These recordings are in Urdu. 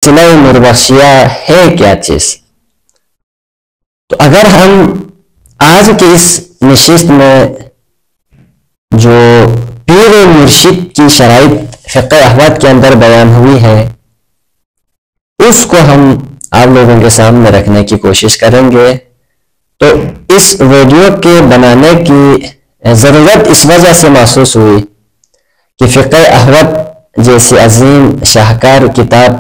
سلسلہ نوربخشیہ ہے کیا چیز؟ تو اگر ہم آج کی اس نشست میں جو پیر و مرشد کی شرائط فقہ احواد کے اندر بیان ہوئی ہے اس کو ہم آپ لوگوں کے سامنے رکھنے کی کوشش کریں گے، تو اس ویڈیو کے بنانے کی ضرورت اس وجہ سے محسوس ہوئی کہ فقہ احواد جیسی عظیم شاہکار کتاب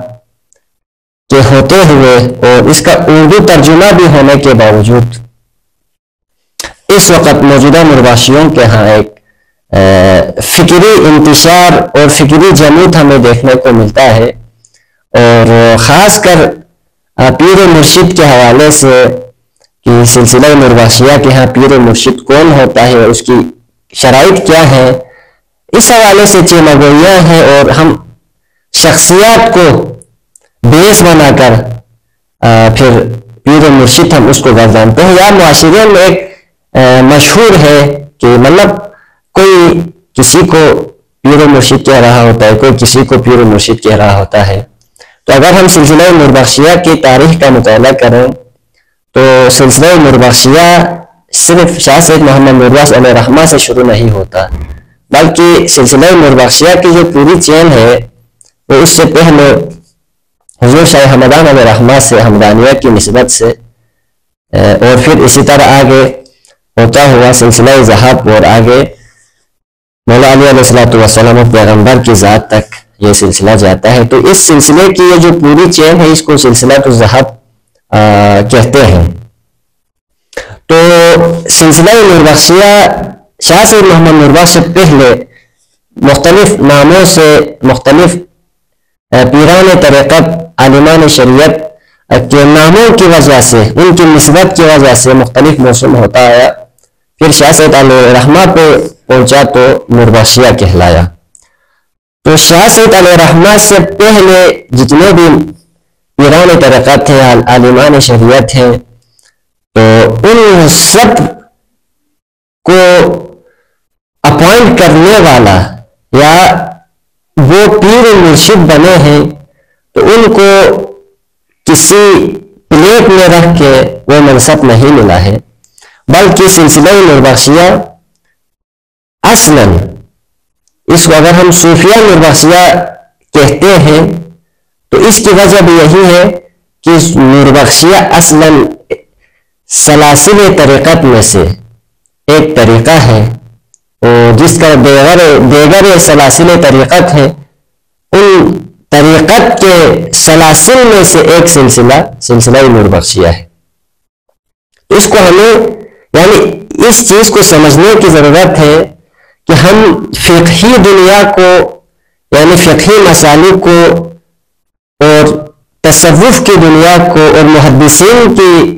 کے ہوتے ہوئے اور اس کا اردو ترجمہ بھی ہونے کے باوجود اس وقت موجودہ نوربخشیوں کے ہاں ایک فکری انتشار اور فکری جمود ہمیں دیکھنے کو ملتا ہے، اور خاص کر پیر و مرشد کے حوالے سے کہ سلسلہ نوربخشیہ کے ہاں پیر و مرشد کون ہوتا ہے، اس کی شرائط کیا ہے، اس حوالے سے چیمگوئیاں ہیں، اور ہم شخصیات کو بیس بنا کر پھر پیر و مرشد ہم اس کو گردانتے ہیں، یا معاشرے میں ایک مشہور ہے کہ مطلب کوئی کسی کو پیر و مرشد کہہ رہا ہوتا ہے، کوئی کسی کو پیر و مرشد کہہ رہا ہوتا ہے۔ تو اگر ہم سلسلہ نوربخشیہ کی تاریخ کا مطالعہ کریں تو سلسلہ نوربخشیہ صرف شاہ سید محمد نوربخش علیہ رحمہ سے شروع نہیں ہوتا، بلکہ سلسلہ نوربخشیہ کی جو پوری چین ہے وہ اس سے پہلے حضور شاہ ہمدان علیہ رحمہ سے، ہمدانیہ کی نسبت سے، اور پھر اسی طرح آگے ہوتا ہوا سلسلہ ذہاب اور آگے مولا علی علیہ السلام پیغمبر کی ذات تک یہ سلسلہ جاتا ہے۔ تو اس سلسلے کی یہ جو پوری چین ہے اس کو سلسلہ الذہاب کہتے ہیں۔ تو سلسلہ نوربخشیہ شاہ سید محمد نوربخش سے پہلے مختلف ناموں سے مختلف پیران طریقت، عالمان شریعت کے ناموں کی وجہ سے، ان کی نسبت کی وجہ سے مختلف موسم ہوتا آیا، پھر شاہ سید علیہ رحمہ پہ پہنچا تو نوربخشیہ کہلایا۔ تو شاہ سید علیہ رحمہ سے پہلے جتنے بھی پیران طریقت ہیں، عالمان شریعت ہیں، تو ان سب کو اپوائنٹ کرنے والا یا وہ پیر و مرشد بنے ہیں تو ان کو کسی پلیٹ میں رکھ کے وہ منصب نہیں ملا ہے، بلکہ سلسلہ نوربخشیہ اصلاً اس کو اگر ہم صوفیہ نوربخشیہ کہتے ہیں تو اس کی وجہ بھی یہی ہے کہ نوربخشیہ اصلاً سلاسل طریقت میں سے ایک طریقہ ہے، اور جس کا دیگر سلاسل طریقت ہے، ان طریقت کے سلاسل میں سے ایک سلسلہ نوربخشیہ ہے۔ اس کو ہمیں یعنی اس چیز کو سمجھنے کی ضرورت ہے کہ ہم فقہی دنیا کو یعنی فقہی مسالک کو اور تصوف کی دنیا کو اور محدثین کی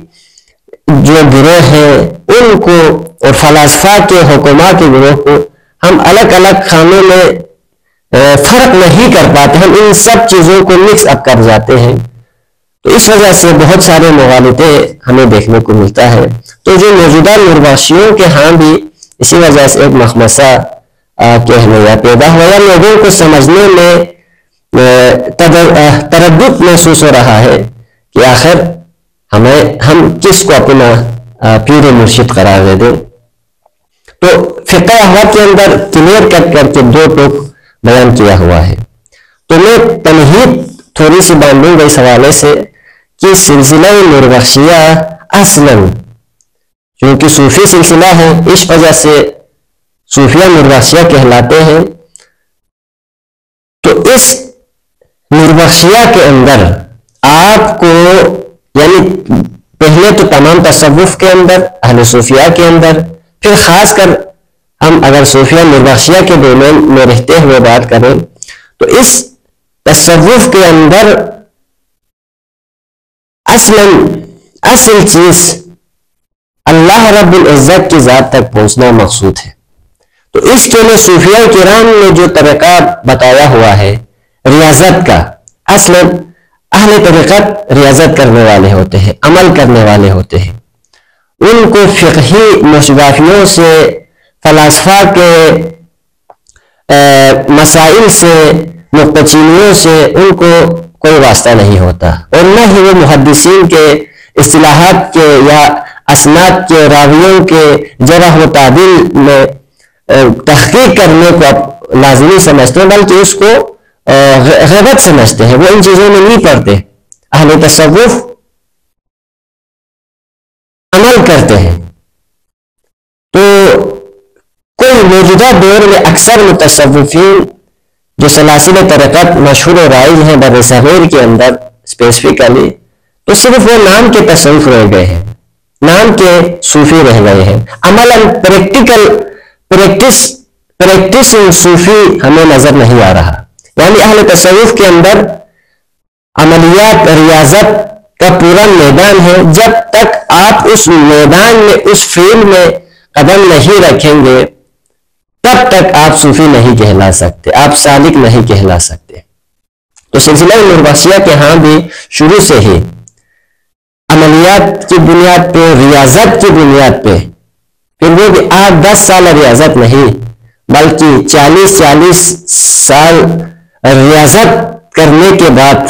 جو گروہ ہیں ان کو اور فلاسفہ کے حکماء کے گروہ کو ہم الگ الگ خانے میں فرق نہیں کر پاتے، ہم ان سب چیزوں کو مکس اپ کر جاتے ہیں، تو اس وجہ سے بہت سارے مغالطے ہمیں دیکھنے کو ملتا ہے۔ تو جو موجودہ نوربخشیوں کے ہاں بھی اسی وجہ سے ایک مخمصہ کہنے یا پیدا ہوا، یا لوگوں کو سمجھنے میں تردد محسوس ہو رہا ہے کہ آخر ہم کس کو اپنا پیر و مرشد قرار دے دیں۔ تو فقہ احواد کے اندر کلیئر کٹ کر کے دو ٹوک بیان کیا ہوا ہے۔ تو میں تمہید تھوڑی سی باندھوں گا اس حوالے سے کہ سلسلہ نوربخشیہ اصلاً کیونکہ صوفی سلسلہ ہے اس وجہ سے صوفیہ نوربخشیہ کہلاتے ہیں، تو اس نوربخشیہ کے اندر آپ کو یعنی پہلے تو تمام تصوف کے اندر، اہل صوفیہ کے اندر، پھر خاص کر ہم اگر صوفیہ نوربخشیہ کے ڈومین میں رہتے ہوئے بات کریں تو اس تصوف کے اندر اصل چیز اللہ رب العزت کی ذات تک پہنچنا مقصود ہے۔ تو اس کے لیے صوفیہ کرام نے جو طریقہ بتایا ہوا ہے ریاضت کا، اصل اہل طریقت ریاضت کرنے والے ہوتے ہیں، عمل کرنے والے ہوتے ہیں، ان کو فقہی مشغافیوں سے، فلاسفہ کے مسائل سے، نقطہ چینیوں سے ان کو کوئی واسطہ نہیں ہوتا، اور نہ ہی وہ محدثین کے اصطلاحات کے یا اسناد کے راویوں کے جرح و تعدیل میں تحقیق کرنے کو لازمی سمجھتے ہیں، بلکہ اس کو غیبت سمجھتے ہیں، وہ ان چیزوں میں نہیں پڑتے۔ اہل تصوف عمل کرتے ہیں۔ تو کوئی موجودہ دور میں اکثر متصوفین جو سلاسل طریقت مشہور و رائج ہیں بر صغیر کے اندر اسپیسیفکلی، تو صرف وہ نام کے تصوف رہ گئے ہیں، نام کے صوفی رہ گئے ہیں، عملاً پریکٹس صوفی ہمیں نظر نہیں آ رہا۔ یعنی اہل تصوف کے اندر عملیات ریاضت کا پورا میدان ہے، جب تک آپ اس میدان میں اس فیلڈ میں قدم نہیں رکھیں گے تب تک آپ صوفی نہیں کہلا سکتے، آپ سالک نہیں کہلا سکتے۔ تو سلسلہ نوربخشیہ کے ہاں بھی شروع سے ہی عملیات کی بنیاد پہ، ریاضت کی بنیاد پہ، پھر وہ بھی 8-10 سال ریاضت نہیں بلکہ 40 سال ریاضت کرنے کے بعد،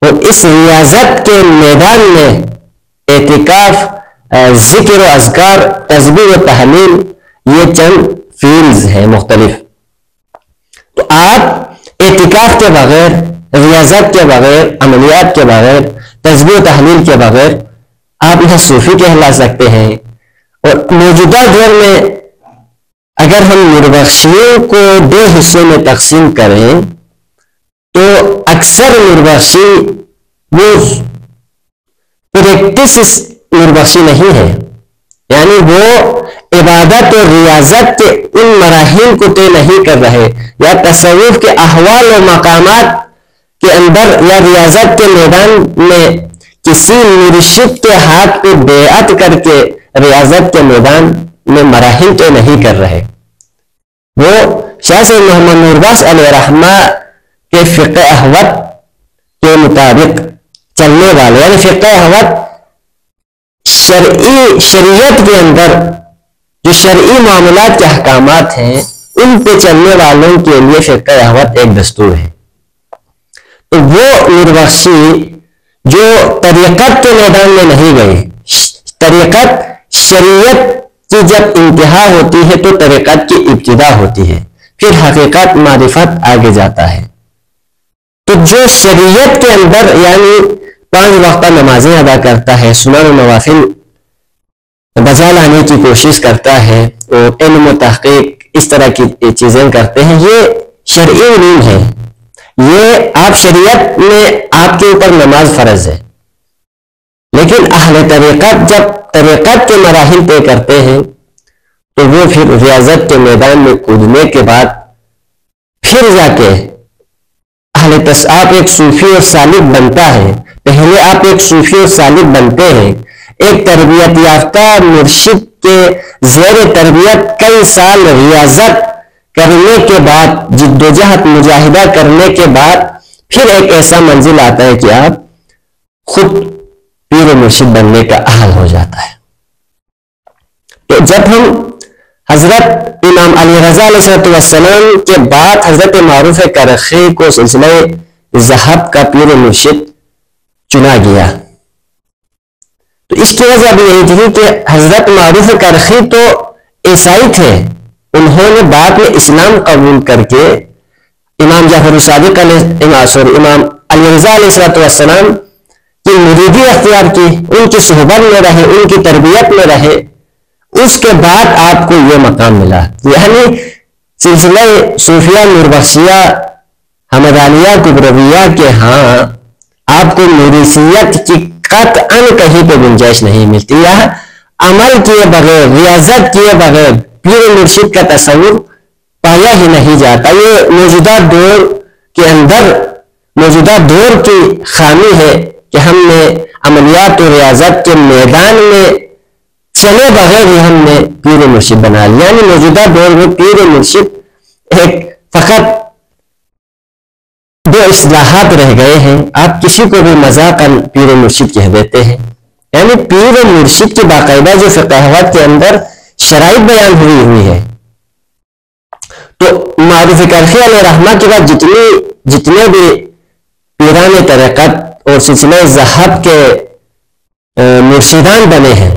اور اس ریاضت کے میدان میں اعتکاف، ذکر و اذکار، تسبیح و تحلیل، یہ چند فیلڈز ہیں مختلف۔ تو آپ اعتکاف کے بغیر، ریاضت کے بغیر، عملیات کے بغیر، تسبیح و تحلیل کے بغیر آپ یہاں صوفی کہلا سکتے ہیں۔ اور موجودہ دور میں اگر ہم نوربخشیوں کو 2 حصوں میں تقسیم کریں تو اکثر نوربخشی وہ پریکٹس نوربخشی نہیں ہے، یعنی وہ عبادت اور ریاضت کے ان مراحل کو طے نہیں کر رہے، یا تصوف کے احوال و مقامات کے اندر یا ریاضت کے میدان میں کسی مرشد کے ہاتھ پہ بیعت کر کے ریاضت کے میدان میں مراحل طے نہیں کر رہے۔ وہ شاہ سید محمد نوربخش علیہ رحمہ کے فقہ احوط کے مطابق چلنے والے، یعنی فقہ احوط شریعت کے اندر جو شرعی معاملات کے احکامات ہیں ان پہ چلنے والوں کے لیے فقہ احوط ایک دستور ہے۔ تو وہ نوربخشی جو طریقت کے میدان میں نہیں گئے، طریقت شریعت کی جب انتہا ہوتی ہے تو طریقت کی ابتدا ہوتی ہے، پھر حقیقت معرفت آگے جاتا ہے۔ تو جو شریعت کے اندر یعنی 5 وقتہ نمازیں ادا کرتا ہے، سنن و نوافل بجا لانے کی کوشش کرتا ہے، اور علم و تحقیق اس طرح کی چیزیں کرتے ہیں، یہ شرعی علوم ہے، یہ آپ شریعت میں آپ کے اوپر نماز فرض ہے۔ لیکن اہل طریقت جب طریقت کے مراحل طے کرتے ہیں تو وہ پھر ریاضت کے میدان میں کودنے کے بعد پھر جا کے آپ ایک صوفی اور سالک بنتا ہے۔ پہلے آپ ایک صوفی اور سالک بنتے ہیں، ایک تربیت یافتہ مرشد کے زیر تربیت کئی سال ریاضت کرنے کے بعد، جد و جہد مجاہدہ کرنے کے بعد پھر ایک ایسا منزل آتا ہے کہ آپ خود پیر و مرشد بننے کا اہل ہو جاتا ہے۔ تو جب ہم حضرت امام علی رضا علیہ السلام کے بعد حضرت معروف کرخی کو سلسلہ ذہب کا پیر و مرشد چنا گیا، تو اس کی وجہ بھی یہی تھی کہ حضرت معروف کرخی تو عیسائی تھے، انہوں نے بعد میں اسلام قبول کر کے امام جعفر صادق امام علی رضا علیہ السلام کی مریدی اختیار کی، ان کی صحبت میں رہے، ان کی تربیت میں رہے، اس کے بعد آپ کو یہ مقام ملا۔ یعنی سلسلہ صوفیہ نوربخشیہ حمدانیہ کبرویہ کے ہاں آپ کو موریثیت کی قطعاً کہیں پہ گنجائش نہیں ملتی، یا عمل کیے بغیر، ریاضت کیے بغیر پیر مرشد کا تصور پایا ہی نہیں جاتا۔ یہ موجودہ دور کے اندر موجودہ دور کی خامی ہے کہ ہم نے عملیات و ریاضت کے میدان میں چلے بغیر ہی ہم نے پیر مرشد بنا لیا۔ یعنی موجودہ دور میں پیر مرشد ایک فقط 2 اصطلاحات رہ گئے ہیں، آپ کسی کو بھی مذاقاً پیر مرشد کہہ دیتے ہیں۔ یعنی پیر مرشد کی باقاعدہ جو فقاہت کے اندر شرائط بیان ہوئی ہے، تو معروف کرخی علیہ رحمہ کے بعد جتنے بھی پیران طریقت اور سلسلہ ذہب کے مرشدان بنے ہیں،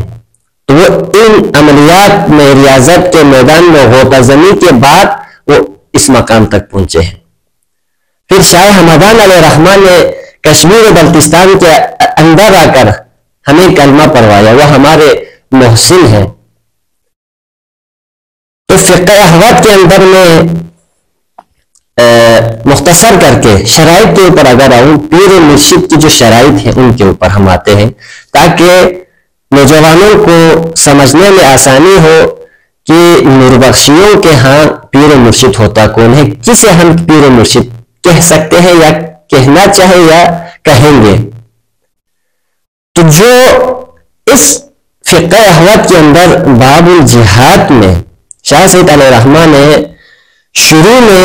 تو وہ ان عملیات میں ریاضت کے میدان میں غوطہ زنی کے بعد وہ اس مقام تک پہنچے ہیں۔ پھر شاہ ہمدان علیہ الرحمن نے کشمیر و بلتستان کے اندر آ کر ہمیں کلمہ پڑھوایا، وہ ہمارے محسن ہیں۔ تو فقہ احوط کے اندر میں مختصر کر کے شرائط کے اوپر اگر آؤں، پیر و مرشد کی جو شرائط ہیں ان کے اوپر ہم آتے ہیں تاکہ نوجوانوں کو سمجھنے میں آسانی ہو کہ نوربخشیوں کے ہاں پیر و مرشد ہوتا کون ہے، کسے ہم پیر و مرشد کہہ سکتے ہیں یا کہنا چاہے یا کہیں گے۔ تو جو اس فقہ احوط کے اندر باب الجہاد میں شاہ سید علیہ الرحمن نے شروع میں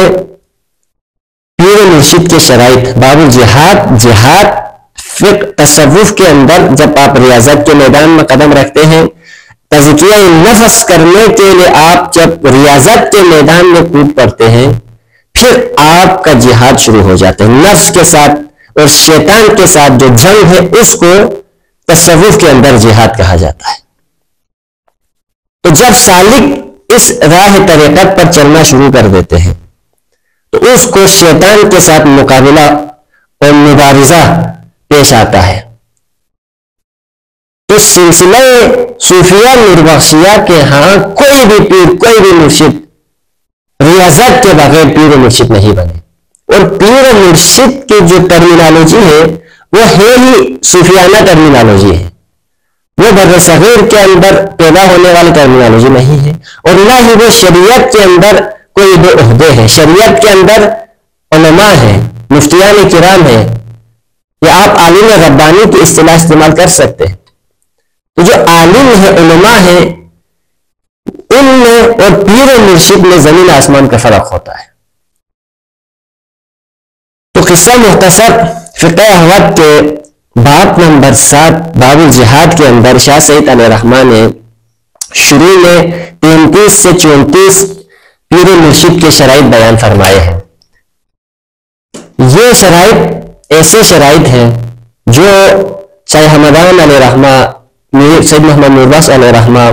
پیر و مرشد کے شرائط، باب الجہاد، جہاد، فقہ، تصوف کے اندر جب آپ ریاضت کے میدان میں قدم رکھتے ہیں، تزکیہ نفس کرنے کے لیے آپ جب ریاضت کے میدان میں کود پڑتے ہیں، پھر آپ کا جہاد شروع ہو جاتا ہے۔ نفس کے ساتھ اور شیطان کے ساتھ جو جنگ ہے اس کو تصوف کے اندر جہاد کہا جاتا ہے۔ تو جب سالک اس راہ طریقت پر چلنا شروع کر دیتے ہیں تو اس کو شیطان کے ساتھ مقابلہ اور مبارزہ پیش آتا ہے۔ تو سلسلہ صوفیہ نوربخشیہ کے ہاں کوئی بھی پیر، کوئی بھی مرشد ریاضت کے بغیر پیر و مرشد نہیں بنے، اور پیر و مرشد کی جو ٹرمینالوجی ہے وہ ہے ہی صوفیانہ ٹرمینالوجی ہے، وہ بر صغیر کے اندر پیدا ہونے والی ٹرمینالوجی نہیں ہے، اور نہ ہی وہ شریعت کے اندر کوئی دو عہدے ہیں۔ شریعت کے اندر علماء ہیں، مفتیان کرام ہیں، یا آپ عالم ربانی کی اصطلاح استعمال کر سکتے ہیں۔ تو جو عالم ہے، علماء ہیں، ان میں اور پیر و مرشد میں زمین آسمان کا فرق ہوتا ہے۔ تو قصہ مختصر فقہ احوط کے باب نمبر 7 باب الجہاد کے اندر شاہ سید علیہ الرحمن نے شروع میں 33 سے 34 پیر و مرشد کے شرائط بیان فرمائے ہیں۔ یہ شرائط ایسے شرائط ہیں جو شاہ ہمدان علیہ الرحمہ، سید محمد نوربخش علیہ الرحمہ،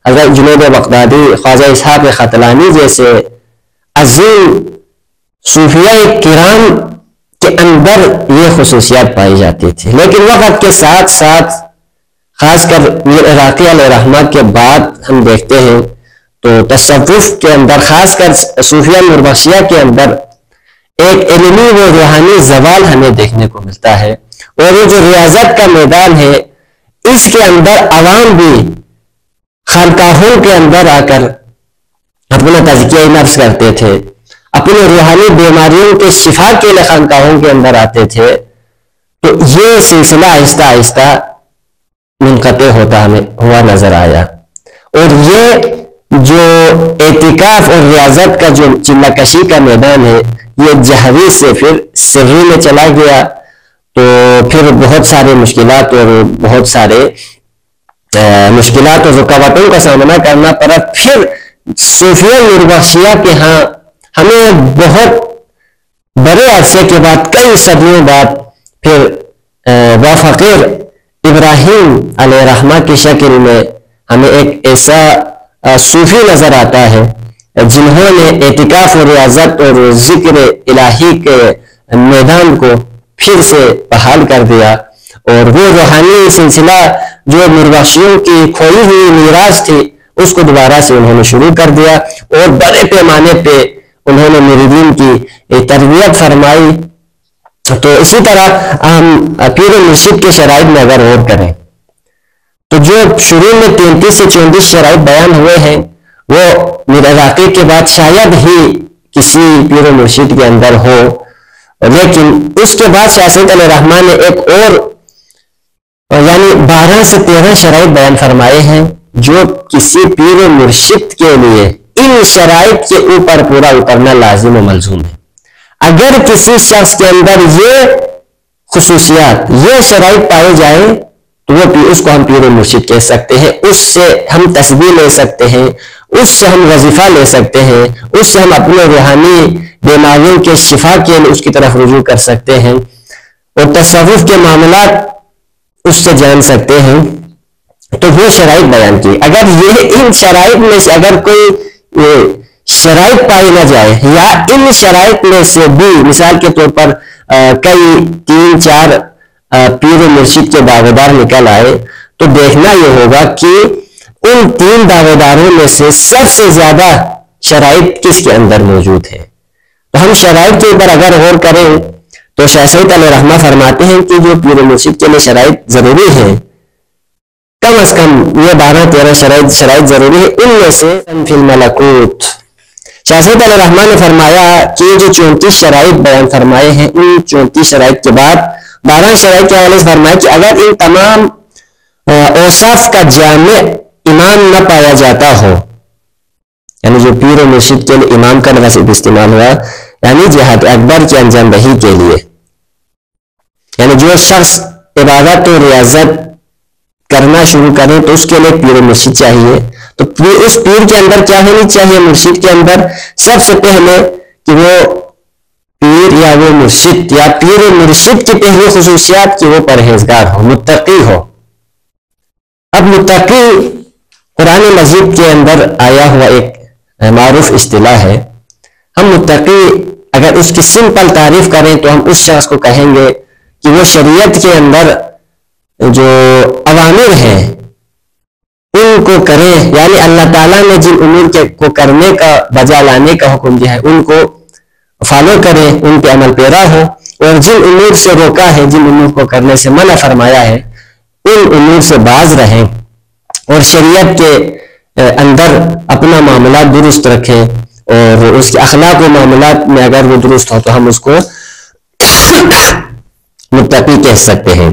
حضرت جنید بغدادی، خواجہ اسحاق ختلانی جیسے عظیم صوفیاء کرام کے اندر یہ خصوصیات پائی جاتی تھی، لیکن وقت کے ساتھ ساتھ خاص کر میر عراقی علیہ الرحمہ کے بعد ہم دیکھتے ہیں تو تصوف کے اندر، خاص کر صوفیہ نوربخشیہ کے اندر ایک علمی و روحانی زوال ہمیں دیکھنے کو ملتا ہے، اور یہ جو ریاضت کا میدان ہے اس کے اندر عوام بھی خانقاہوں کے اندر آ کر اپنا تزکیہ نفس کرتے تھے، اپنے روحانی بیماریوں کے شفا کے لیے خانقاہوں کے اندر آتے تھے۔ تو یہ سلسلہ آہستہ آہستہ منقطع ہوتا ہمیں ہوا نظر آیا، اور یہ جو اعتکاف اور ریاضت کا جو چلہ کشی کا میدان ہے یہ جہوی سے پھر سری میں چلا گیا، تو پھر بہت سارے مشکلات اور بہت سارے مشکلات اور رکاوٹوں کا سامنا کرنا پڑا۔ پھر صوفیہ نوربخشیہ کے ہاں ہمیں بہت بڑے عرصے کے بعد، کئی صدیوں بعد، پھر وافقیر ابراہیم علیہ الرحمہ کی شکل میں ہمیں ایک ایسا صوفی نظر آتا ہے جنہوں نے اعتکاف و ریاضت اور ذکر الہی کے میدان کو پھر سے بحال کر دیا، اور وہ روحانی سلسلہ جو نوربخشیوں کی کھوئی ہوئی میراث تھی اس کو دوبارہ سے انہوں نے شروع کر دیا، اور بڑے پیمانے پہ انہوں نے مریدین کی تربیت فرمائی۔ تو اسی طرح ہم پیر و مرشد کے شرائط میں اگر غور کریں تو جو شروع میں 33 سے 34 شرائط بیان ہوئے ہیں وہ میر عراقی کے بعد شاید ہی کسی پیر و مرشد کے اندر ہو، لیکن اس کے بعد شاہ سید علیہ الرحمن نے ایک اور یعنی 12 سے 13 شرائط بیان فرمائے ہیں جو کسی پیر و مرشد کے لیے ان شرائط کے اوپر پورا اترنا لازم و ملزوم ہے۔ اگر کسی شخص کے اندر یہ خصوصیات، یہ شرائط پائے جائیں تو وہ اس کو ہم پیر و مرشد کہہ سکتے ہیں، اس سے ہم تسبیح لے سکتے ہیں، اس سے ہم وظیفہ لے سکتے ہیں، اس سے ہم اپنے روحانی بیماریوں کے شفا کے لیے اس کی طرف رجوع کر سکتے ہیں۔ اور تصوف کے معاملات اس سے جان سکتے ہیں، تو وہ شرائط بیان کی. اگر یہ ان شرائط میں سے اگر کوئی شرائط پائی نہ جائے، یا ان شرائط میں سے بھی مثال کے طور پر کئی 3-4 پیر و مرشد کے دعوے دار نکل آئے، تو دیکھنا یہ ہوگا کہ ان 3 دعوے داروں میں سے سب سے زیادہ شرائط کس کے اندر موجود ہے. تو ہم شرائط کے اوپر اگر غور کریں تو شاہ سعید علیہ رحمہ فرماتے ہیں کہ جو پیر و مرشد کے لیے شرائط ضروری ہے، کم از کم یہ 12-13 شرائط ضروری ہے. ان میں سے فی الملکوت، شاہ سعید علیہ رحمہ نے فرمایا کہ جو 34 شرائط بیان فرمائے ہیں، ان 34 شرائط کے بعد 12 شرائط کے حوالے سے فرمایا کہ اگر ان تمام اوصاف کا جامع امام نہ پایا جاتا ہو، یعنی جو پیر و مرشد کے لیے امام کا لفظ استعمال ہوا یعنی جہاد اکبر کی انجام دہی کے لیے، یعنی جو شخص عبادت و ریاضت کرنا شروع کریں تو اس کے لیے پیر و مرشد چاہیے. تو اس پیر کے اندر کیا ہونی چاہیے؟ مرشد کے اندر سب سے پہلے کہ وہ پیر یا وہ مرشد یا پیر و مرشد کی پہلی خصوصیات کہ وہ پرہیزگار ہو، متقی ہو. اب متقی قرآن مجید کے اندر آیا ہوا ایک معروف اصطلاح ہے. ہم متقی اگر اس کی سمپل تعریف کریں تو ہم اس شخص کو کہیں گے کہ وہ شریعت کے اندر جو اوامر ہیں ان کو کریں، یعنی اللہ تعالیٰ نے جن امور کو کرنے کا بجا لانے کا حکم دیا ہے ان کو فالو کریں، ان پہ عمل پیرا ہو، اور جن امور سے روکا ہے، جن امور کو کرنے سے منع فرمایا ہے، ان امور سے باز رہیں اور شریعت کے اندر اپنا معاملات درست رکھیں، اور اس کے اخلاق و معاملات میں اگر وہ درست ہو تو ہم اس کو متقی کہہ سکتے ہیں.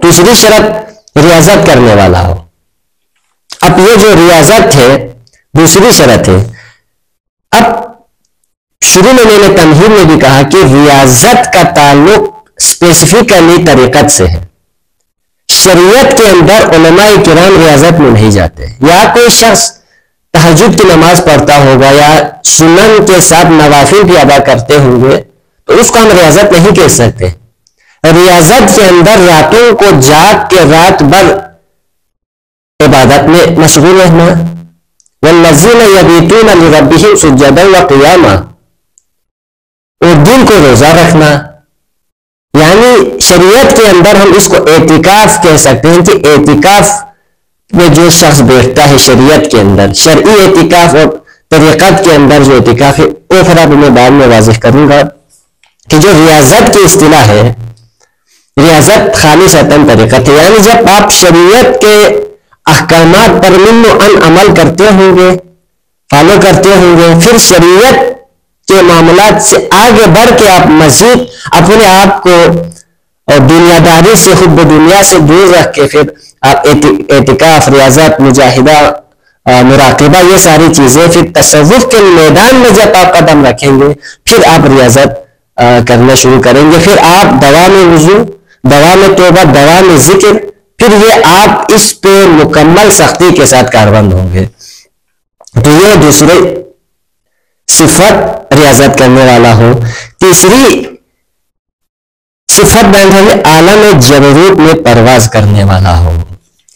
دوسری شرط ریاضت کرنے والا ہو. اب یہ جو ریاضت ہے دوسری شرط ہے. اب شروع میں نے تمہید میں بھی کہا کہ ریاضت کا تعلق اسپیسیفکلی طریقت سے ہے. شریعت کے اندر علماء کرام ریاضت میں نہیں جاتے. یا کوئی شخص تہجد کی نماز پڑھتا ہوگا یا سنن کے ساتھ نوافل بھی ادا کرتے ہوں گے تو اس کو ہم ریاضت نہیں کہہ سکتے. ریاضت کے اندر راتوں کو جاگ کے رات بھر عبادت میں مشغول رہنا، والذین یبیتون لربہم سجدا وقیاما، اور دن کو روزہ رکھنا. یعنی شریعت کے اندر ہم اس کو اعتکاف کہہ سکتے ہیں کہ اعتکاف میں جو شخص بیٹھتا ہے شریعت کے اندر، شرعی اعتکاف اور طریقت کے اندر جو اعتکاف ہے وہ پھر اب میں بعد میں واضح کروں گا کہ جو ریاضت کی اصطلاح ہے، ریاضت خالصتاً طریقت ہے. یعنی جب آپ شریعت کے احکامات پر من و ان عمل کرتے ہوں گے، فالو کرتے ہوں گے، پھر شریعت کے معاملات سے آگے بڑھ کے آپ مزید اپنے آپ کو دنیا داری سے، خود دنیا سے دور رکھ کے پھر آپ اعتکاف، ریاضت، مجاہدہ، مراقبہ، یہ ساری چیزیں پھر تصوف کے میدان میں جب آپ قدم رکھیں گے پھر آپ ریاضت کرنا شروع کریں گے. پھر آپ دوام وضو، دوام توبہ، دوام ذکر، پھر یہ آپ اس پہ مکمل سختی کے ساتھ کاربند ہوں گے. تو یہ دوسری صفت ریاضت کرنے والا ہو. تیسری صفت بیان ہے عالم جبروت میں پرواز کرنے والا ہو.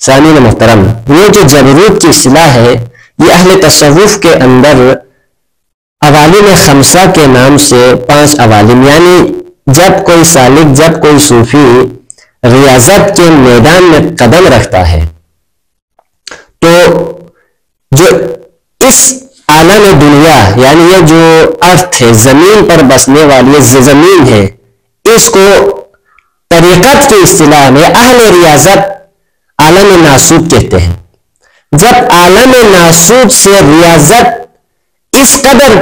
سامعین محترم، یہ جو جبروت کی اصطلاح ہے یہ اہل تصوف کے اندر عوالم خمسہ کے نام سے 5 عوالم، یعنی جب کوئی سالک، جب کوئی صوفی ریاضت کے میدان میں قدم رکھتا ہے تو جو اس عالم دنیا، یعنی یہ جو ارتھ ہے، زمین پر بسنے والی زمین ہے، اس کو طریقت کی اصطلاح میں اہل ریاضت عالم ناسوت کہتے ہیں. جب عالم ناسوت سے ریاضت اس قدر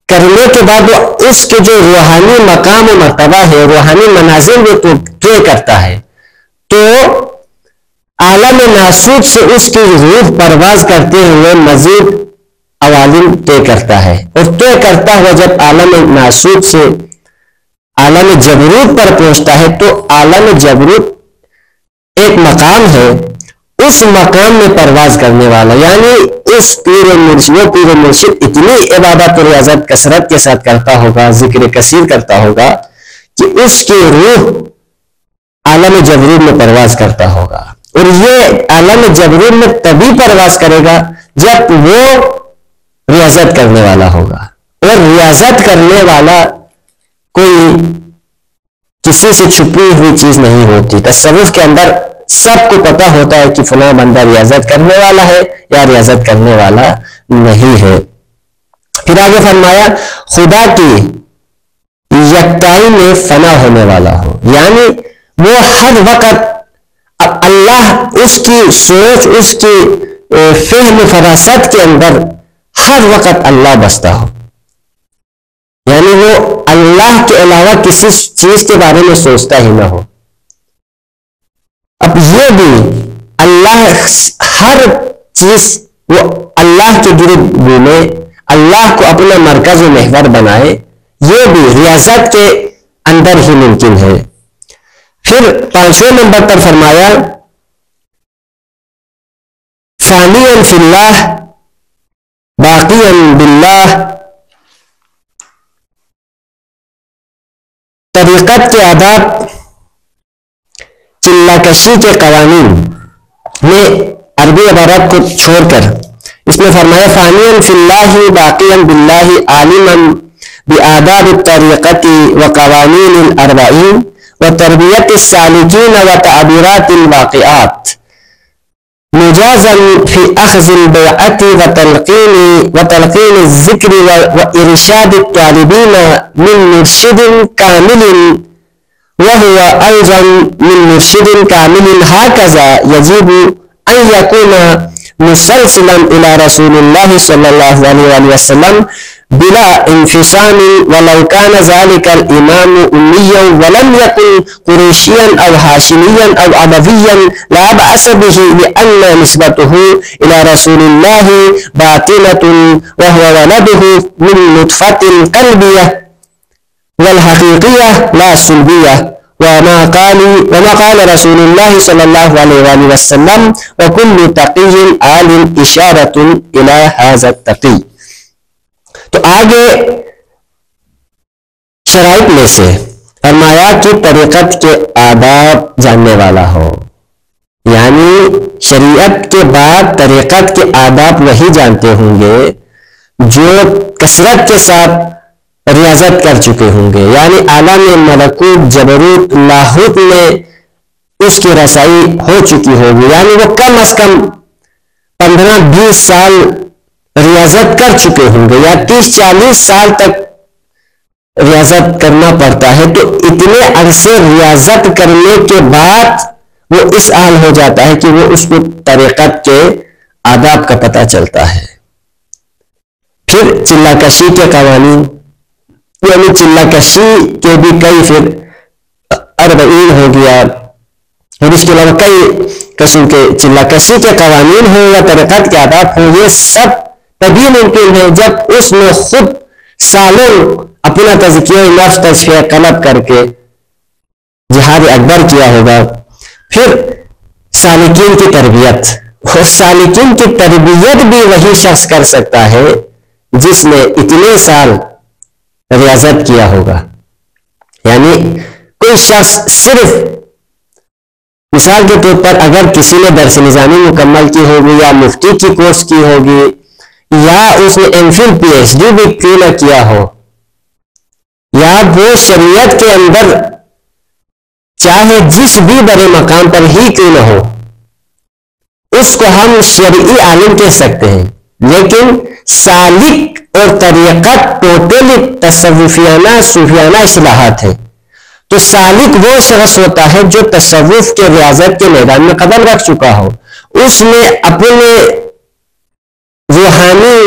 کرنے کے بعد وہ اس کے جو روحانی مقام و مرتبہ ہے، روحانی منازل وہ طے کرتا ہے، تو عالم ناسوت سے اس کی روح پرواز کرتے ہوئے مزید عوالم طے کرتا ہے. اور طے کرتا ہوا جب عالم ناسوت سے عالم جبروت پر پہنچتا ہے تو عالم جبروت ایک مقام ہے، اس مقام میں پرواز کرنے والا، یعنی اس پیر و مرشد اتنی عبادت و ریاضت کثرت کے ساتھ کرتا ہوگا، ذکر کثیر کرتا ہوگا کہ اس کی روح عالم جبروت میں پرواز کرتا ہوگا، اور یہ عالم جبروت میں تبھی پرواز کرے گا جب وہ ریاضت کرنے والا ہوگا، اور ریاضت کرنے والا کوئی کسی سے چھپی ہوئی چیز نہیں ہوتی. تصوف کے اندر سب کو پتا ہوتا ہے کہ فلاں بندہ ریاضت کرنے والا ہے یا ریاضت کرنے والا نہیں ہے. پھر آگے فرمایا خدا کی یکتائی میں فنا ہونے والا ہو، یعنی وہ ہر وقت اللہ، اس کی سوچ، اس کی فہم فراست کے اندر ہر وقت اللہ بستا ہو، یعنی وہ اللہ کے علاوہ کسی چیز کے بارے میں سوچتا ہی نہ ہو. اب یہ بھی اللہ ہر چیز وہ اللہ کے گرد گھومے، اللہ کو اپنا مرکز و محور بنائے، یہ بھی ریاضت کے اندر ہی ممکن ہے. پھر 5ویں نمبر پر فرمایا فانیا فی اللہ باقیا باللہ. طریقت کے آداب چلہ کشی کے قوانین میں عربی عبارت کو چھوڑ کر اس میں فرمایا فانیا فی اللہ باقیا باللہ عالما بآداب الطریقت وقوانین الاربعین وتربیت السالکین وتعبیرات الواقعات مجازا فی اخذ البیعت وتلقین الذکر وارشاد الطالبین من مرشد کامل وهو ألزم من مرشد كامل. هكذا يجب أن يكون مسلسلا إلى رسول الله صلى الله عليه وسلم بلا انفصام، ولو كان ذلك الإمام أميا ولم يكن قريشيا أو هاشميا أو عربيا لا بأس به، لأن نسبته إلى رسول الله باطنة وهو ولده من نطفة قلبية والحقيقية لا سلبية. وما قال رسول الله صلى الله عليه وسلم وكل تقي عال إشارة إلى هذا التقي. تو آگے شرائط میں سے فرمایا کہ طریقت کے آداب جاننے والا ہو، یعنی شریعت کے بعد طریقت کے آداب وہی جانتے ہوں گے جو کثرت کے ساتھ ریاضت کر چکے ہوں گے، یعنی عالم ملکوت جبروت لاہوت میں اس کی رسائی ہو چکی ہوگی، یعنی وہ کم از کم 15-20 سال ریاضت کر چکے ہوں گے، یا 30-40 سال تک ریاضت کرنا پڑتا ہے. تو اتنے عرصے ریاضت کرنے کے بعد وہ اس حال ہو جاتا ہے کہ وہ اس کو طریقت کے آداب کا پتہ چلتا ہے. پھر چلہ کشی کے قوانین، یعنی چلہ کشی کے بھی کئی پھر 40 ہو گیا، اور اس کے علاوہ کئی قسم کے چلہ کشی کے قوانین ہوں یا طریقت کے آداب ہوں، یہ سب تبھی ممکن ہے جب اس نے خود سالوں اپنا تزکیہ نفس تزکیہ قلب کر کے جہاد اکبر کیا ہوگا. پھر سالکین کی تربیت، اور سالکین کی تربیت بھی وہی شخص کر سکتا ہے جس نے اتنے سال ریاضت کیا ہوگا. یعنی کوئی شخص صرف مثال کے طور پر اگر کسی نے درس نظامی مکمل کی ہوگی یا مفتی کی کورس کی ہوگی یا اس نے M Phil PhD بھی کیوں نہ کیا ہو، یا وہ شریعت کے اندر چاہے جس بھی بڑے مقام پر ہی کیوں نہ ہو، اس کو ہم شرعی عالم کہہ سکتے ہیں. لیکن سالک اور طریقت ٹوٹلی تصوفیانہ صوفیانہ اصلاحات ہے. تو سالک وہ شخص ہوتا ہے جو تصوف کے ریاضت کے میدان میں قدم رکھ چکا ہو، اس نے اپنے روحانی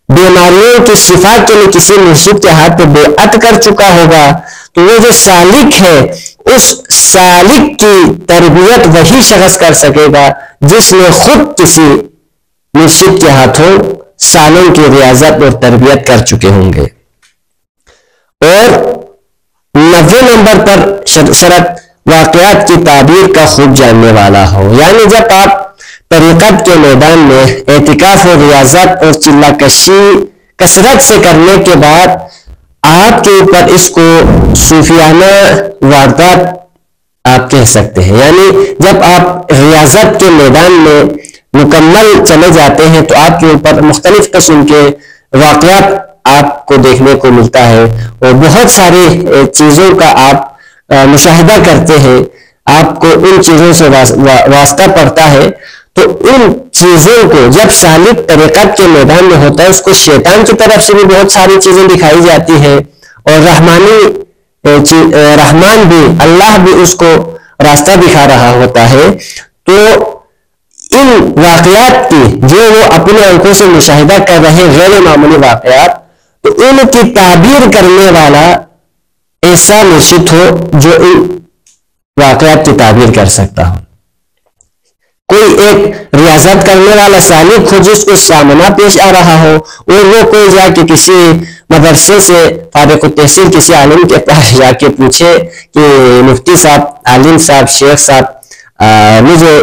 بیماریوں کی شفا کے لیے کسی مرشد کے ہاتھ پہ بیعت کر چکا ہوگا. تو وہ جو سالک ہے، اس سالک کی تربیت وہی شخص کر سکے گا جس نے خود کسی مرشد کے ہاتھوں سالوں کی ریاضت اور تربیت کر چکے ہوں گے. اور 90 نمبر پر شرط واقعات کی تعبیر کا خوب جاننے والا ہو، یعنی جب آپ طریقت کے میدان میں اعتکاف و ریاضت اور چلہ کشی کثرت سے کرنے کے بعد آپ کے اوپر اس کو صوفیانہ واردات آپ کہہ سکتے ہیں. یعنی جب آپ ریاضت کے میدان میں مکمل چلے جاتے ہیں تو آپ کے اوپر مختلف قسم کے واقعات آپ کو دیکھنے کو ملتا ہے اور بہت ساری چیزوں کا آپ مشاہدہ کرتے ہیں, آپ کو ان چیزوں سے واسطہ پڑتا ہے. تو ان چیزوں کو جب سالک طریقت کے میدان میں ہوتا ہے, اس کو شیطان کی طرف سے بھی بہت ساری چیزیں دکھائی جاتی ہیں اور رحمان بھی, اللہ بھی اس کو راستہ دکھا رہا ہوتا ہے. تو ان واقعات کی جو وہ اپنے آنکھوں سے مشاہدہ کر رہے غیر معمولی واقعات, تو ان کی تعبیر کرنے والا ایسا مرشد ہو جو ان واقعات کی تعبیر کر سکتا ہو. کوئی ایک ریاضت کرنے والا سالک ہو جس کو سامنا پیش آ رہا ہو, اور وہ کوئی جا کے کسی مدرسے سے فارغ التحصیل کسی عالم کے پاس جا کے پوچھے کہ مفتی صاحب, عالم صاحب, شیخ صاحب, مجھے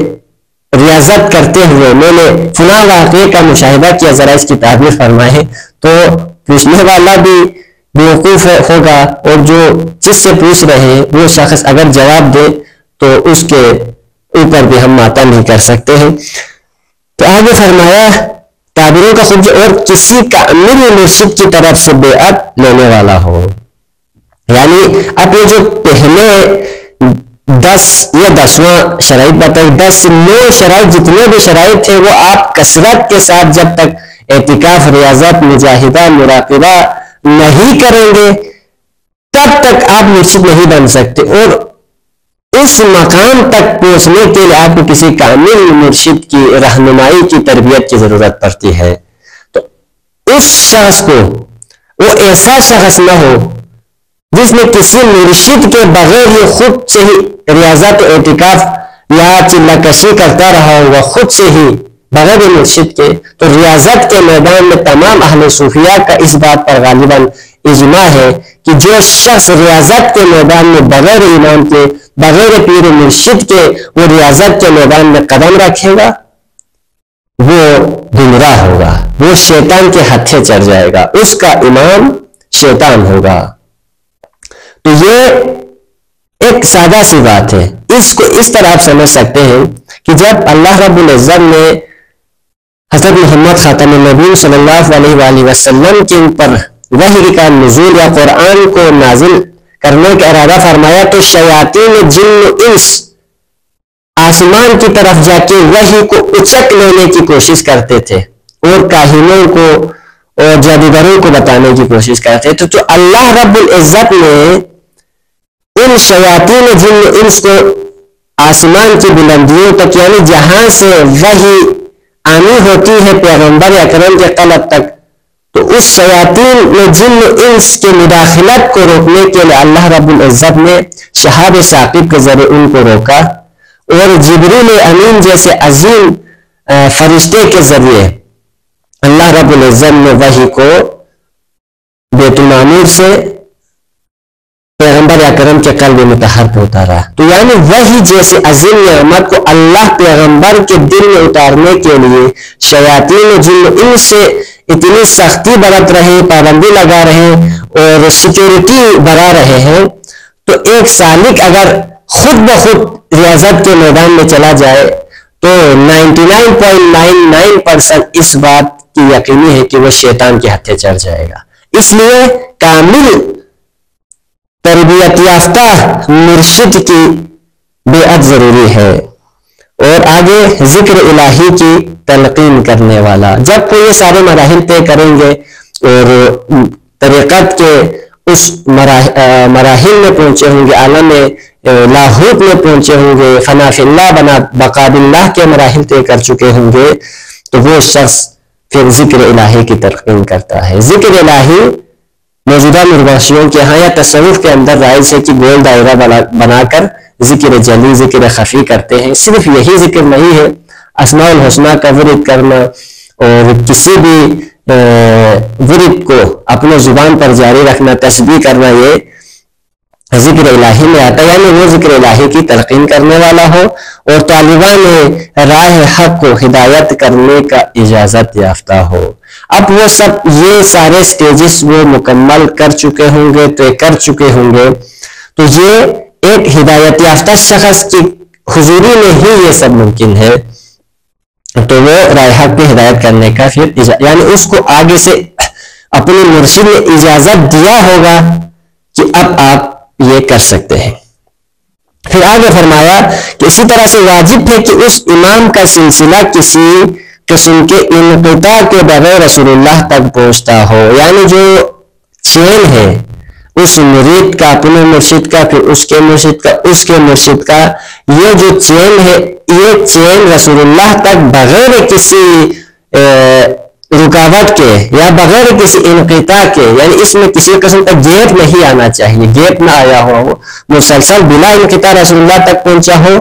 ریاضت کرتے ہوئے میں نے فلاں واقعے کا مشاہدہ کیا, ذرا اس کی تعبیر فرمائے. تو پوچھنے والا بھی بیوقوف ہوگا, اور جو جس سے پوچھ رہے وہ شخص اگر جواب دے تو اس کے اوپر بھی ہم ماتا نہیں کر سکتے ہیں. تو آگے فرمایا تعبیروں کا خود اور کسی کامل مرشد کی طرف سے بیعت لینے والا ہو. یعنی اب یہ جو پہلے 10 یا 10واں شرائط بتائی, 10 9 شرائط جتنے بھی شرائط تھے وہ آپ کثرت کے ساتھ جب تک اعتکاف, ریاضت, مجاہدہ, مراقبہ نہیں کریں گے تب تک آپ مرشد نہیں بن سکتے. اور اس مقام تک پہنچنے کے لیے آپ کو کسی کامل مرشد کی رہنمائی کی, تربیت کی ضرورت پڑتی ہے. تو اس شخص کو وہ ایسا شخص نہ ہو جس میں کسی مرشد کے بغیر یہ خود سے ہی ریاضت, اعتکاف یا چلہ کشی کرتا رہا ہوگا خود سے ہی بغیر مرشد کے. تو ریاضت کے میدان میں تمام اہل صوفیہ کا اس بات پر غالباً اجماع ہے کہ جو شخص ریاضت کے میدان میں بغیر امام کے, بغیر پیر مرشد کے وہ ریاضت کے میدان میں قدم رکھے گا وہ گمراہ ہوگا, وہ شیطان کے ہتھے چڑھ جائے گا, اس کا امام شیطان ہوگا. تو یہ ایک سادہ سی بات ہے. اس کو اس طرح آپ سمجھ سکتے ہیں کہ جب اللہ رب العزت نے حضرت محمد خاتم النبیین صلی اللہ علیہ وآلہ وسلم کے اوپر وحی کا نزول یا قرآن کو نازل کرنے کا ارادہ فرمایا تو شیاطین جن و انس آسمان کی طرف جا کے وحی کو اچک لینے کی کوشش کرتے تھے اور کاہنوں کو اور جادوگروں کو بتانے کی کوشش کرتے تھے. تو اللہ رب العزت نے ان شیاطین جن و انس کو آسمان کی بلندیوں تک, یعنی جہاں سے وحی آنی ہوتی ہے پیغمبر اکرم کے قلب تک, تو اس شیاطین میں جن و انس کے مداخلت کو روکنے کے لیے اللہ رب العزت نے شہاب ثاقب کے ذریعے ان کو روکا, اور جبریل امین جیسے عظیم فرشتے کے ذریعے اللہ رب العزت نے وحی کو بیت المعمور سے پیغمبر اکرم کے قلب مطہر پہ اتارا. تو یعنی وحی جیسی عظیم نعمت کو اللہ پیغمبر کے دل میں اتارنے کے لیے شیاطین جن ان سے اتنی سختی برت رہے, پابندی لگا رہے اور سیکیورٹی بڑھا رہے ہیں. تو ایک سالک اگر خود بخود ریاضت کے میدان میں چلا جائے تو 99.99% اس بات کی یقینی ہے کہ وہ شیطان کے ہتھے چڑھ جائے گا. اس لیے کامل تربیت یافتہ مرشد کی بیعت ضروری ہے. اور آگے ذکر الہی کی تلقین کرنے والا, جب کوئی یہ سارے مراحل طے کریں گے اور طریقت کے اس مراحل میں پہنچے ہوں گے, عالم لاہوت میں پہنچے ہوں گے, فنا فی اللہ بقا باللہ کے مراحل طے کر چکے ہوں گے, تو وہ شخص پھر ذکر الہی کی تلقین کرتا ہے. ذکر الہی موجودہ مرباشیوں کے ہاں یا تصوف کے اندر رائج ہے کہ گول دائرہ بنا کر ذکر جلی, ذکر خفی کرتے ہیں. صرف یہی ذکر نہیں ہے, اسماء الحسنہ کا ورد کرنا اور کسی بھی ورد کو اپنے زبان پر جاری رکھنا, تسبیح کرنا, یہ ذکر الہی میں آتا ہے. یعنی وہ ذکر الہی کی تلقین کرنے والا ہو اور طالبان راہ حق کو ہدایت کرنے کا اجازت یافتہ ہو. اب وہ سب یہ سارے سٹیجز وہ مکمل کر چکے ہوں گے، طے کر چکے ہوں گے، تو یہ ایک ہدایت یافتہ شخص کی حضوری میں ہی یہ سب ممکن ہے، تو وہ رائے حق کی ہدایت کرنے کا پھر یعنی اس کو آگے سے اپنے مرشد نے اجازت دیا ہوگا کہ اب آپ یہ کر سکتے ہیں۔ پھر آگے فرمایا کہ اسی طرح سے واجب ہے کہ اس امام کا سلسلہ کسی قسم کے انقطاع کے بغیر رسول اللہ تک پہنچتا ہو، یعنی جو چین ہے اس مرید کا اپنے مرشد کا، پھر اس کے مرشد کا، اس کے مرشد کا، یہ جو چین ہے یہ چین رسول اللہ تک بغیر کسی رکاوٹ کے یا بغیر کسی انقطاع کے، یعنی اس میں کسی قسم کا گیپ نہیں آنا چاہیے، گیپ نہ آیا ہو، مسلسل بلا انقطاع رسول اللہ تک پہنچا ہو،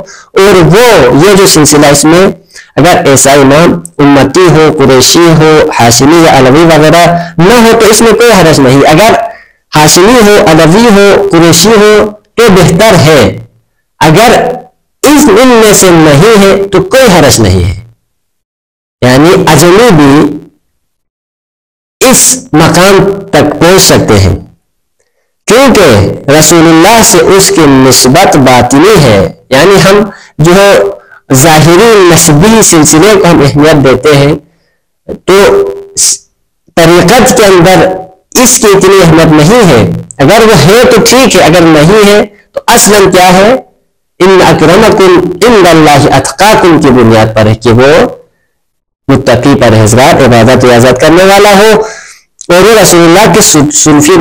اور وہ یہ جو سلسلہ اس میں اگر ایسا امام امتی ہو، قریشی ہو، ہاشمی یا علوی وغیرہ نہ ہو تو اس میں کوئی حرج نہیں، اگر ہاشمی ہو، علوی ہو، قریشی ہو تو بہتر ہے، اگر ان میں سے نہیں ہے تو کوئی حرج نہیں ہے، یعنی اجمی بھی اس مقام تک پہنچ سکتے ہیں، کیونکہ رسول اللہ سے اس کی نسبت باطنی ہے، یعنی ہم جو ظاہری نسبی سلسلے کو ہم اہمیت دیتے ہیں تو طریقت کے اندر اس کی اتنی اہمیت نہیں ہے، اگر وہ ہے تو ٹھیک ہے، اگر نہیں ہے تو اصلاً کیا ہے، ان اکرمکم عند اللہ اتقاکم کی بنیاد پر ہے کہ وہ متقی پرہیزگار عبادت ریاضت کرنے والا ہو، اور وہ رسول اللہ کے سلبی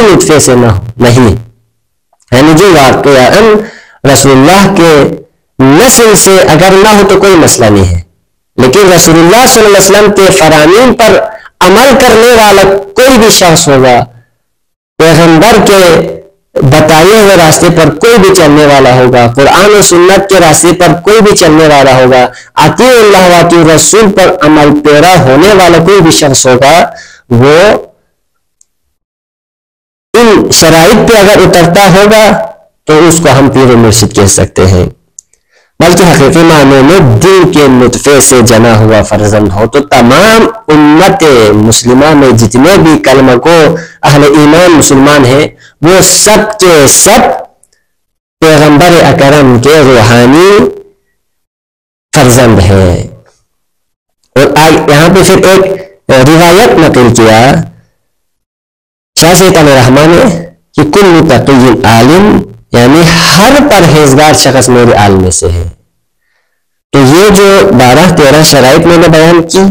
نطفے سے نہیں، یعنی جو واقعاً رسول اللہ کے نسل سے اگر نہ ہو تو کوئی مسئلہ نہیں ہے، لیکن رسول اللہ صلی اللہ علیہ وسلم کے فرامین پر عمل کرنے والا کوئی بھی شخص ہوگا، پیغمبر کے بتائے ہوئے راستے پر کوئی بھی چلنے والا ہوگا، قرآن و سنت کے راستے پر کوئی بھی چلنے والا ہوگا، اطیع اللہ و اطیع الرسول پر عمل پیرا ہونے والا کوئی بھی شخص ہوگا، وہ ان شرائط پہ اگر اترتا ہوگا تو اس کو ہم پیر و مرشد کہہ سکتے ہیں، بلکہ حقیقی معنی میں دل کے نطفے سے جنا ہوا فرزند ہو، تو تمام امت مسلمہ میں جتنے بھی کلمہ کو اہل ایمان مسلمان ہیں وہ سب کے سب پیغمبر اکرم کے روحانی فرزند ہیں۔ اور یہاں پہ پھر ایک روایت نقل کیا شاہ سید علیہ الرحمن نے کہ کل متقی عالم، یعنی ہر پرہیزگار شخص میرے عالم میں سے ہے۔ تو یہ جو 12-13 شرائط میں نے بیان کی،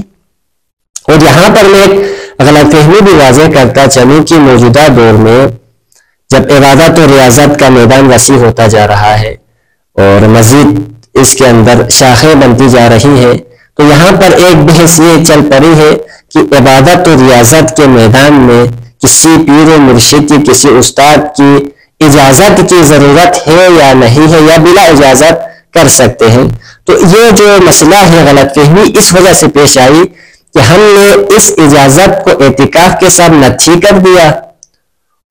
اور یہاں پر میں ایک غلط فہمی بھی واضح کرتا چلوں کہ موجودہ دور میں جب عبادت و ریاضت کا میدان وسیع ہوتا جا رہا ہے اور مزید اس کے اندر شاخیں بنتی جا رہی ہیں، تو یہاں پر ایک بحث یہ چل پڑی ہے کہ عبادت و ریاضت کے میدان میں کسی پیر و مرشد کی، کسی استاد کی اجازت کی ضرورت ہے یا نہیں ہے، یا بلا اجازت کر سکتے ہیں۔ تو یہ جو مسئلہ ہے غلط فہمی اس وجہ سے پیش آئی کہ ہم نے اس اجازت کو اعتکاف کے ساتھ نچھی کر دیا،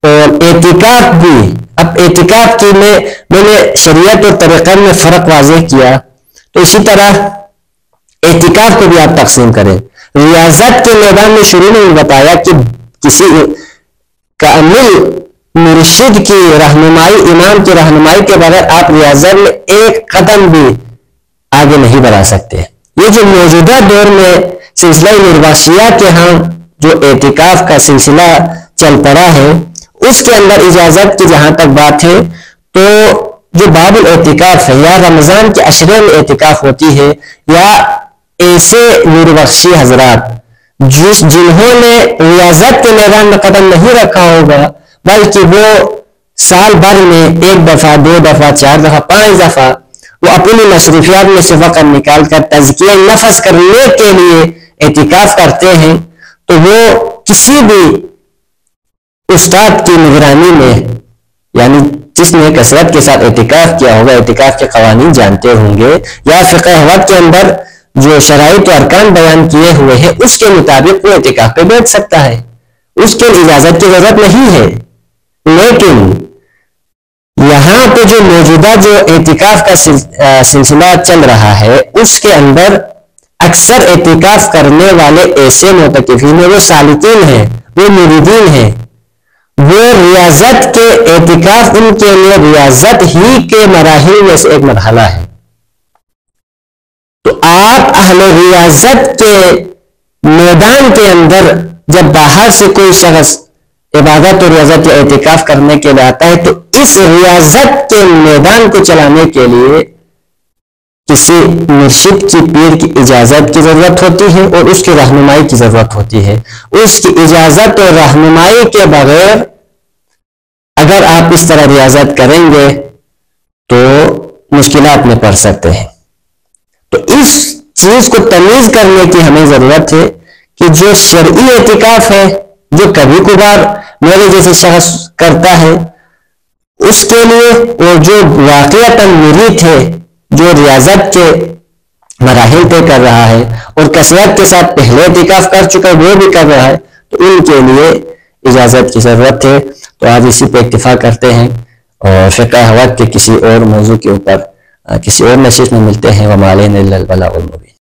اور اعتکاف بھی، اب اعتکاف کی میں نے شریعت اور طریقت میں فرق واضح کیا، تو اسی طرح اعتکاف کو بھی آپ تقسیم کریں۔ ریاضت کے میدان میں شروع میں بتایا کہ کسی کامل مرشد کی رہنمائی، امام کی رہنمائی کے بغیر آپ ریاضت میں ایک قدم بھی آگے نہیں بڑھا سکتے۔ یہ جو موجودہ دور میں سلسلہ نربخشیہ کے ہاں جو اعتکاف کا سلسلہ چل پڑا ہے، اس کے اندر اجازت کی جہاں تک بات ہے، تو جو باب الاعتکاف ہے یا رمضان کے عشرے میں اعتکاف ہوتی ہے، یا ایسے نربخشی حضرات جنہوں نے ریاضت کے میدان میں قدم نہیں رکھا ہوگا، بلکہ وہ سال بھر میں 1 دفعہ 2 دفعہ 4 دفعہ 5 دفعہ وہ اپنی مصروفیات میں سے وقت نکال کر تزکیہ نفس کرنے کے لیے اعتکاف کرتے ہیں، تو وہ کسی بھی استاد کی نگرانی میں، یعنی جس نے کثرت کے ساتھ اعتکاف کیا ہوگا، اعتکاف کے قوانین جانتے ہوں گے، یا فقہ وقت کے اندر جو شرائط و ارکان بیان کیے ہوئے ہیں اس کے مطابق وہ اعتکاف پہ بیٹھ سکتا ہے، اس کے اجازت کی ضرورت نہیں ہے۔ لیکن یہاں پہ جو موجودہ جو اعتکاف کا سلسلہ چل رہا ہے، اس کے اندر اکثر اعتکاف کرنے والے ایسے معتکفین ہیں، وہ سالکین ہیں، وہ مریدین ہیں، وہ ریاضت کے اعتکاف ان کے لیے ریاضت ہی کے مراحل میں سے ایک مرحلہ ہے. تو آپ اہل ریاضت کے میدان کے اندر جب باہر سے کوئی شخص عبادت اور ریاضت یا اعتکاف کرنے کے لیے آتا ہے تو اس ریاضت کے میدان کو چلانے کے لیے کسی مرشد کی پیر کی اجازت کی ضرورت ہوتی ہے اور اس کی رہنمائی کی ضرورت ہوتی ہے. اس کی اجازت اور رہنمائی کے بغیر اگر آپ اس طرح ریاضت کریں گے تو مشکلات میں پڑ سکتے ہیں. تو اس چیز کو تمیز کرنے کی ہمیں ضرورت ہے کہ جو شرعی اعتکاف ہے جو کبھی کبھار میرے جیسے شخص کرتا ہے اس کے لیے، اور جو واقعتاً مرید ہے جو ریاضت کے مراحل طے کر رہا ہے اور کثرت کے ساتھ پہلے اعتکاف کر چکا ہے وہ بھی کر رہا ہے، تو ان کے لیے اجازت کی ضرورت ہے. تو آج اسی پہ اکتفا کرتے ہیں اور فقہ وقت کے کسی اور موضوع کے اوپر کسی اور نشست میں ملتے ہیں. وما علینا الا البلاغ المبین.